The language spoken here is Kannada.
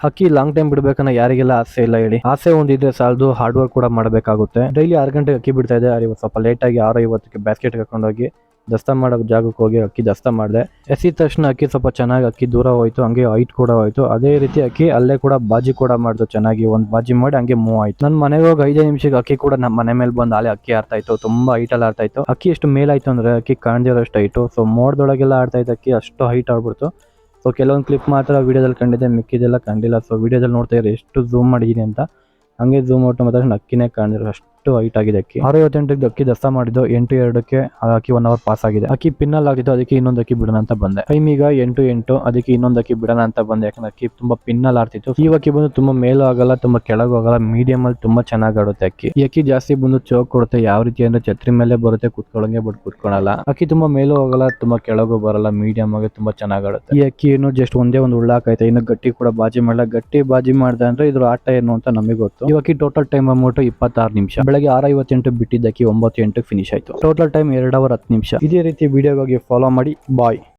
ಅಕ್ಕಿ ಲಾಂಗ್ ಟೈಮ್ ಬಿಡ್ಬೇಕನ್ನ ಯಾರಿಗೆಲ್ಲ ಆಸೆ ಇಲ್ಲ ಹೇಳಿ. ಆಸೆ ಒಂದಿದ್ರೆ ಸಾಲದು, ಹಾರ್ಡ್ ವರ್ಕ್ ಕೂಡ ಮಾಡಬೇಕಾಗುತ್ತೆ. ಡೈಲಿ 6 ಗಂಟೆಗೆ ಅಕ್ಕಿ ಬಿಡ್ತಾ ಇದೆ, ಇವತ್ತು ಸ್ವಲ್ಪ ಲೇಟ್ ಆಗಿ 6:50ಕ್ಕೆ ಬ್ಯಾಸ್ಕೆಟ್ ಹಾಕೊಂಡೋಗಿ ದಸ್ತ ಮಾಡೋ ಜಾಗಕ್ಕೆ ಹೋಗಿ ಅಕ್ಕಿ ದಸ್ತ ಮಾಡಿದೆ. ಎಸಿದ ತಕ್ಷಣ ಅಕ್ಕಿ ಸ್ವಲ್ಪ ಚೆನ್ನಾಗಿ ಅಕ್ಕಿ ದೂರ ಹೋಯ್ತು, ಹಂಗೆ ಹೈಟ್ ಕೂಡ ಹೋಯ್ತು. ಅದೇ ರೀತಿ ಅಕ್ಕಿ ಅಲ್ಲೇ ಕೂಡ ಬಾಜಿ ಕೂಡ ಮಾಡ್ದು, ಚೆನ್ನಾಗಿ ಒಂದು ಬಾಜಿ ಮಾಡಿ ಹಂಗೆ ಮೂವ್ ಆಯ್ತು. ನನ್ನ ಮನೆಗೆ ಹೋಗಿ 5 ನಿಮಿಷಕ್ಕೆ ಅಕ್ಕಿ ಕೂಡ ನಮ್ಮ ಮನೆ ಮೇಲೆ ಬಂದು ಅಲ್ಲೇ ಅಕ್ಕಿ ಆಡ್ತಾ ಇತ್ತು. ತುಂಬಾ ಹೈಟ್ ಅಲ್ಲಿ ಆಡ್ತಾ ಇತ್ತು. ಅಕ್ಕಿ ಎಷ್ಟು ಮೇಲಾಯ್ತು ಅಂದ್ರೆ ಅಕ್ಕಿ ಕಾಣ್ದಿರೋಷ್ಟು ಹೈಟು. ಸೊ ಮೋಡದೊಳಗೆಲ್ಲ ಆಡ್ತಾ ಇತ್ತು ಅಕ್ಕಿ, ಅಷ್ಟು ಹೈಟ್ ಆಡ್ಬಿಡ್ತು. ಸೊ ಕೆಲವೊಂದು ಕ್ಲಿಪ್ ಮಾತ್ರ ವಿಡಿಯೋದಲ್ಲಿ ಕಂಡಿದೆ, ಮಿಕ್ಕಿದೆಲ್ಲ ಕಂಡಿಲ್ಲ. ಸೊ ವಿಡಿಯೋದಲ್ಲಿ ನೋಡ್ತಾ ಇದ್ರೆ ಎಷ್ಟು ಝೂಮ್ ಮಾಡಿದೀನಿ ಅಂತ. ಹಂಗೆ ಝೂಮ್ ಔಟ್ ಮಾಡಿದ್ರೆ ಅಕ್ಕಿನೇ ಕಾಣಿದ್ರು, ಅಷ್ಟು ಹೈಟ್ ಆಗಿದೆ ಅಕ್ಕಿ. 6:58ಕ್ಕೆ ಅಕ್ಕಿ ದಸ್ತ ಮಾಡಿದ್ದು, 8:02ಕ್ಕೆ ಅಕ್ಕಿ 1 ಅವರ್ ಪಾಸ್ ಆಗಿದೆ. ಅಕ್ಕಿ ಪಿನ್ನಲ್ ಆಗಿತ್ತು, ಅದಕ್ಕೆ ಇನ್ನೊಂದು ಅಕ್ಕಿ ಬಿಡೋಣ ಅಂತ ಬಂದೆ. ಟೈಮ್ ಈಗ 8:08, ಅದಕ್ಕೆ ಇನ್ನೊಂದು ಅಕ್ಕಿ ಬಿಡೋಣ ಅಂತ ಬಂದೆ. ಯಾಕಂದ್ರೆ ಅಕ್ಕಿ ತುಂಬಾ ಪಿನ್ನಲ್ ಆಡ್ತಿತ್ತು. ಈ ಅಕ್ಕಿ ಬಂದು ತುಂಬಾ ಮೇಲೂ ಆಗಲ್ಲ, ತುಂಬಾ ಕೆಳಗೂ ಆಗಲ್ಲ, ಮೀಡಿಯಂ ಅಲ್ಲಿ ತುಂಬಾ ಚೆನ್ನಾಗಿ ಆಡುತ್ತೆ ಅಕ್ಕಿ. ಈ ಅಕ್ಕಿ ಜಾಸ್ತಿ ಬಂದು ಚೋಕ್ ಕೊಡುತ್ತೆ. ಯಾವ ರೀತಿ ಅಂದ್ರೆ ಛತ್ರಿ ಮೇಲೆ ಬರುತ್ತೆ, ಕುತ್ಕೊಳ್ಳಂಗೆ ಬಟ್ ಕುತ್ಕೊಳ್ಳಲ್ಲ. ಅಕ್ಕಿ ತುಂಬಾ ಮೇಲೂ ಹೋಗಲ್ಲ, ತುಂಬಾ ಕೆಳಗೂ ಬರಲ್ಲ, ಮೀಡಿಯಂ ಆಗಿ ತುಂಬಾ ಚೆನ್ನಾಗಿ ಆಡುತ್ತೆ. ಈ ಅಕ್ಕಿ ಏನು ಜಸ್ಟ್ ಒಂದೇ ಒಂದು ಉಳ್ಳಾಕೈತೆ, ಇನ್ನು ಗಟ್ಟಿ ಕೂಡ ಬಾಜಿ ಮಾಡಲ್ಲ. ಗಟ್ಟಿ ಬಾಜಿ ಮಾಡ್ದೆ ಅಂದ್ರೆ ಇದ್ರ ಆಟ ಏನು ಅಂತ ನಮಗೆ ಗೊತ್ತು. ಈ ಅಕ್ಕಿ ಟೋಟಲ್ ಟೈಮ್ ಬಂದ್ಬಿಟ್ಟು 26 ನಿಮಿಷ. ಬೆಳಗ್ಗೆ 6:58 ಬಿಟ್ಟಿದ್ದಕ್ಕಿ 9:08 ಫಿನಿಶ್ ಆಯ್ತು. ಟೋಟಲ್ ಟೈಮ್ 2 ಅವರ್ 10 ನಿಮಿಷ. ಇದೇ ರೀತಿ ವಿಡಿಯೋಗಾಗಿ ಫಾಲೋ ಮಾಡಿ. ಬಾಯ್.